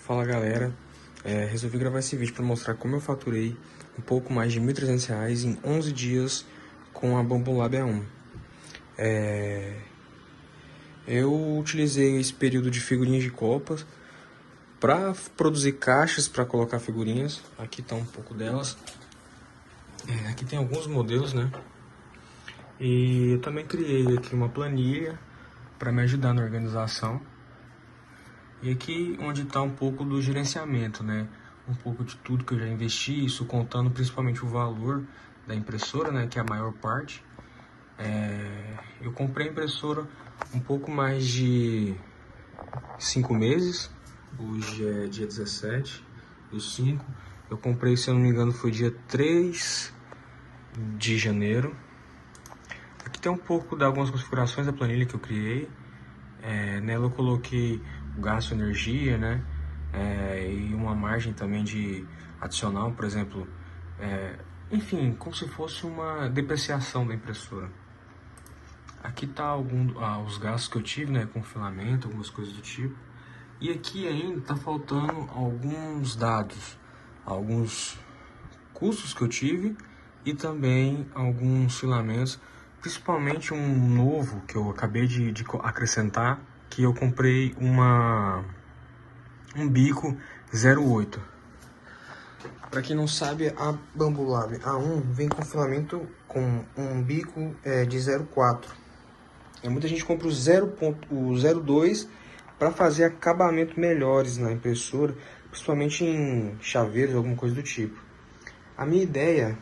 Fala galera, resolvi gravar esse vídeo para mostrar como eu faturei um pouco mais de R$ 1.300 em 11 dias com a Bambolab A1. Eu utilizei esse período de figurinhas de copas para produzir caixas para colocar figurinhas. Aqui tá um pouco delas. Aqui tem alguns modelos, né? E eu também criei aqui uma planilha para me ajudar na organização. E aqui onde está um pouco do gerenciamento, né? Um pouco de tudo que eu já investi, isso contando principalmente o valor da impressora, né? Que é a maior parte. Eu comprei a impressora um pouco mais de 5 meses. Hoje é dia 17/5. Eu comprei, se eu não me engano, foi dia 3 de janeiro. Aqui tem um pouco de algumas configurações da planilha que eu criei. Nela eu coloquei o gasto de energia, né? E uma margem também de adicional, por exemplo, enfim, como se fosse uma depreciação da impressora. Aqui tá os gastos que eu tive, né? Com filamento, algumas coisas do tipo. E aqui ainda tá faltando alguns dados, alguns custos que eu tive e também alguns filamentos. Principalmente um novo que eu acabei de acrescentar, que eu comprei um bico 0,8. Para quem não sabe, a Bambolab A1 vem com filamento com um bico de 0,4. E muita gente compra o 0,2 para fazer acabamento melhores na impressora, principalmente em chaveiros, alguma coisa do tipo. A minha ideia,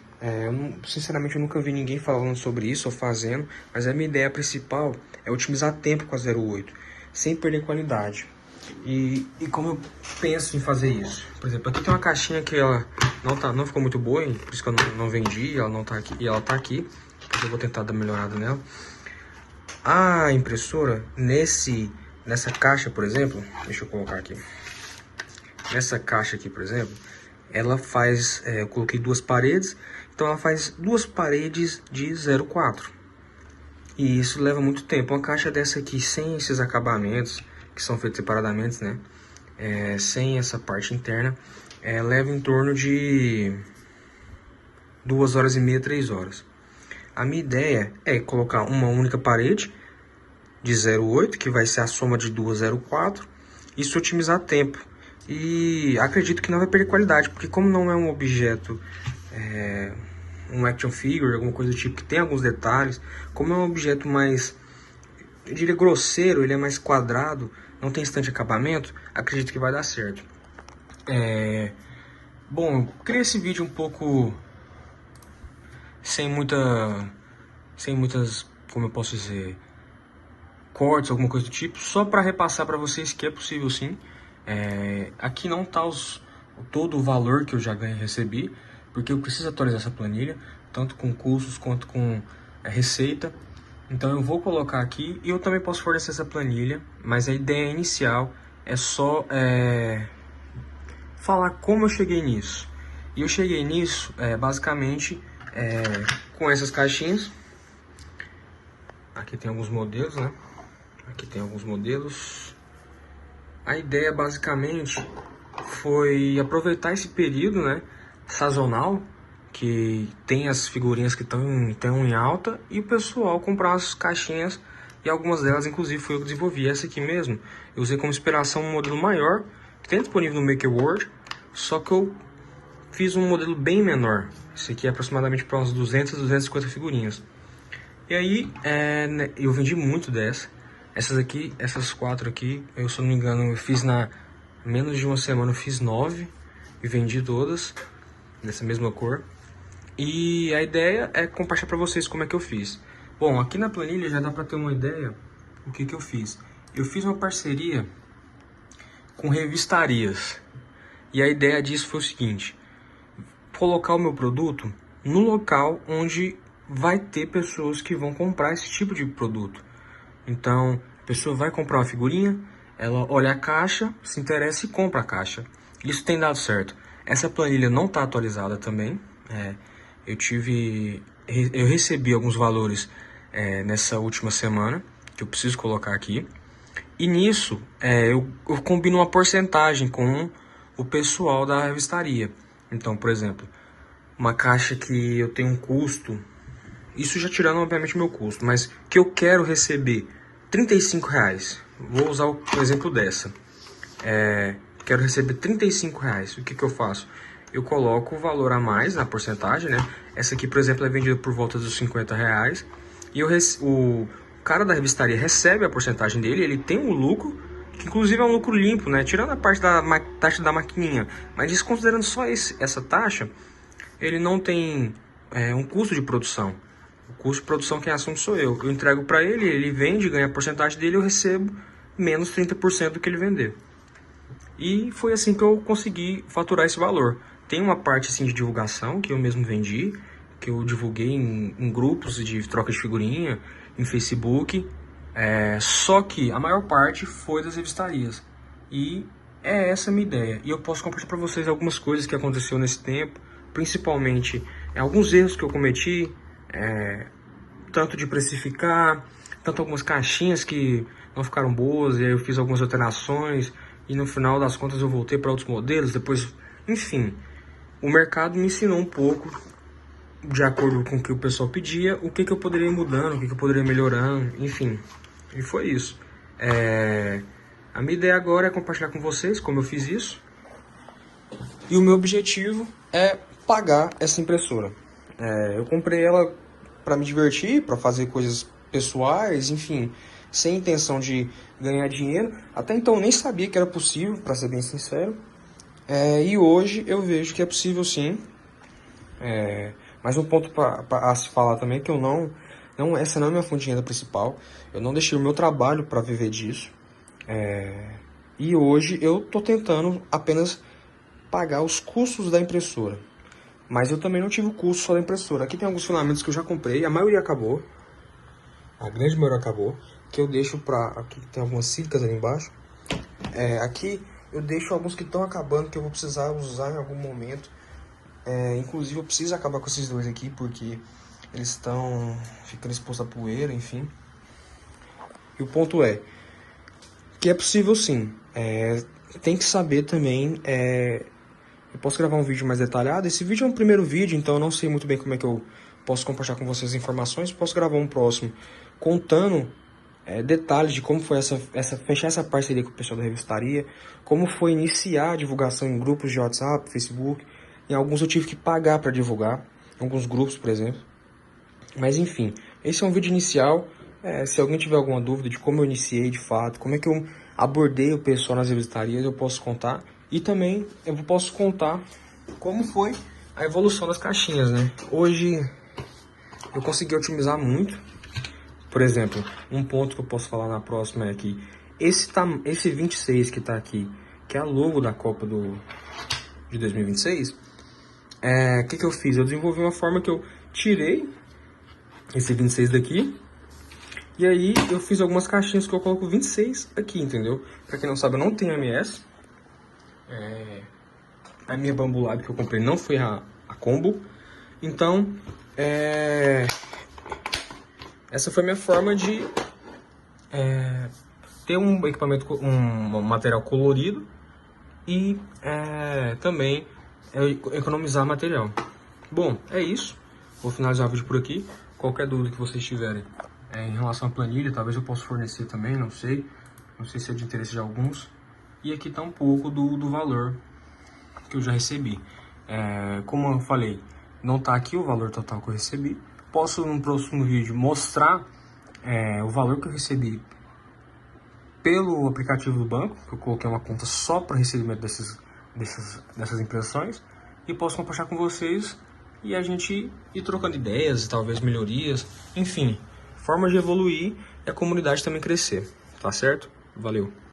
sinceramente eu nunca vi ninguém falando sobre isso ou fazendo, mas a minha ideia principal é otimizar tempo com a 0,8, sem perder qualidade. E como eu penso em fazer isso? Por exemplo, aqui tem uma caixinha que ela não ficou muito boa, por isso que eu não vendi, ela não tá aqui, e ela tá aqui, eu vou tentar dar uma melhorada nela. A impressora, nessa caixa, por exemplo, deixa eu colocar aqui, nessa caixa aqui, por exemplo, ela faz, eu coloquei duas paredes, então ela faz duas paredes de 0,4. E isso leva muito tempo. Uma caixa dessa aqui, sem esses acabamentos, que são feitos separadamente, né? Sem essa parte interna, leva em torno de 2 horas e meia, 3 horas. A minha ideia é colocar uma única parede de 0,8, que vai ser a soma de duas 0,4, isso otimizar tempo. E acredito que não vai perder qualidade, porque como não é um objeto, um action figure, alguma coisa do tipo, que tem alguns detalhes, como é um objeto mais, eu diria, grosseiro, ele é mais quadrado, não tem tanto acabamento, acredito que vai dar certo. Bom, eu criei esse vídeo um pouco sem muitas, como eu posso dizer, cortes, alguma coisa do tipo, só para repassar para vocês que é possível sim. Aqui não tá todo o valor que eu já ganhei e recebi, porque eu preciso atualizar essa planilha, tanto com custos quanto com receita. Então eu vou colocar aqui e eu também posso fornecer essa planilha, mas a ideia inicial é só falar como eu cheguei nisso. E eu cheguei nisso basicamente com essas caixinhas. Aqui tem alguns modelos, né? Aqui tem alguns modelos. A ideia basicamente foi aproveitar esse período, né, sazonal, que tem as figurinhas que estão em alta, e o pessoal comprar as caixinhas, e algumas delas inclusive foi eu que desenvolvi. Essa aqui mesmo eu usei como inspiração um modelo maior que tem disponível no Maker World, só que eu fiz um modelo bem menor. Esse aqui é aproximadamente para umas 200, 250 figurinhas. E aí eu vendi muito dessa. Essas 4 aqui, eu, se não me engano, eu fiz na menos de uma semana, eu fiz 9 e vendi todas nessa mesma cor. E a ideia é compartilhar para vocês como é que eu fiz. Bom, aqui na planilha já dá para ter uma ideia do que eu fiz. Eu fiz uma parceria com revistarias. E a ideia disso foi o seguinte: colocar o meu produto no local onde vai ter pessoas que vão comprar esse tipo de produto. Então, a pessoa vai comprar uma figurinha, ela olha a caixa, se interessa e compra a caixa. Isso tem dado certo. Essa planilha não está atualizada também. Eu recebi alguns valores nessa última semana, que eu preciso colocar aqui. E nisso, eu combino uma porcentagem com o pessoal da revistaria. Então, por exemplo, uma caixa que eu tenho um custo, isso já tirando obviamente o meu custo, mas que eu quero receber R$ 35. Vou usar o exemplo dessa. Quero receber R$ 35. O que eu faço? Eu coloco o valor a mais na porcentagem, né? Essa aqui, por exemplo, é vendida por volta dos R$ 50. E o cara da revistaria recebe a porcentagem dele, ele tem um lucro, que inclusive é um lucro limpo, né? Tirando a parte da taxa da maquininha. Mas desconsiderando só essa taxa, ele não tem um custo de produção. O custo de produção quem assume sou eu. Eu entrego para ele, ele vende, ganha a porcentagem dele, eu recebo menos 30% do que ele vender. E foi assim que eu consegui faturar esse valor. Tem uma parte assim de divulgação que eu mesmo vendi, que eu divulguei em grupos de troca de figurinha, em Facebook. Só que a maior parte foi das revistarias. E é essa a minha ideia. E eu posso compartilhar para vocês algumas coisas que aconteceu nesse tempo, principalmente alguns erros que eu cometi, tanto de precificar, tanto algumas caixinhas que não ficaram boas, e aí eu fiz algumas alterações, e no final das contas eu voltei para outros modelos, depois, enfim, o mercado me ensinou um pouco, de acordo com o que o pessoal pedia, o que eu poderia ir mudando, o que eu poderia ir melhorando, enfim, e foi isso. A minha ideia agora é compartilhar com vocês como eu fiz isso, e o meu objetivo é pagar essa impressora. Eu comprei ela para me divertir, para fazer coisas pessoais, enfim, sem intenção de ganhar dinheiro. Até então eu nem sabia que era possível, para ser bem sincero. E hoje eu vejo que é possível sim. Mas um ponto a se falar também é que essa não é minha fonte de renda principal. Eu não deixei o meu trabalho para viver disso. E hoje eu tô tentando apenas pagar os custos da impressora. Mas eu também não tive o custo só da impressora. Aqui tem alguns filamentos que eu já comprei, a maioria acabou. A grande maioria acabou. Que eu deixo aqui tem algumas sílicas ali embaixo. Aqui eu deixo alguns que estão acabando, que eu vou precisar usar em algum momento. Inclusive eu preciso acabar com esses dois aqui, porque eles estão ficando expostos à poeira, enfim. E o ponto é que é possível sim. Tem que saber também... Eu posso gravar um vídeo mais detalhado. Esse vídeo é um primeiro vídeo, então eu não sei muito bem como é que eu posso compartilhar com vocês as informações. Posso gravar um próximo contando detalhes de como foi fechar essa parceria com o pessoal da revistaria, como foi iniciar a divulgação em grupos de WhatsApp, Facebook. Em alguns eu tive que pagar para divulgar, em alguns grupos, por exemplo. Mas enfim, esse é um vídeo inicial. Se alguém tiver alguma dúvida de como eu iniciei de fato, como é que eu abordei o pessoal nas revistarias, eu posso contar. E também eu posso contar como foi a evolução das caixinhas, né? Hoje eu consegui otimizar muito. Por exemplo, um ponto que eu posso falar na próxima é que esse 26 que tá aqui, que é a logo da Copa de 2026, o que eu fiz? Eu desenvolvi uma forma que eu tirei esse 26 daqui, e aí eu fiz algumas caixinhas que eu coloco 26 aqui, entendeu? Pra quem não sabe, eu não tenho MS. A minha Bambu Lab que eu comprei não foi a combo. Então, essa foi a minha forma de ter um equipamento, um material colorido e também economizar material. Bom, é isso. Vou finalizar o vídeo por aqui. Qualquer dúvida que vocês tiverem em relação à planilha, talvez eu possa fornecer também, não sei. Não sei se é de interesse de alguns. E aqui está um pouco do valor que eu já recebi. Como eu falei, não está aqui o valor total que eu recebi. Posso no próximo vídeo mostrar o valor que eu recebi pelo aplicativo do banco, que eu coloquei uma conta só para recebimento dessas impressões, e posso compartilhar com vocês e a gente ir trocando ideias, talvez melhorias, enfim, formas de evoluir e a comunidade também crescer, tá certo? Valeu!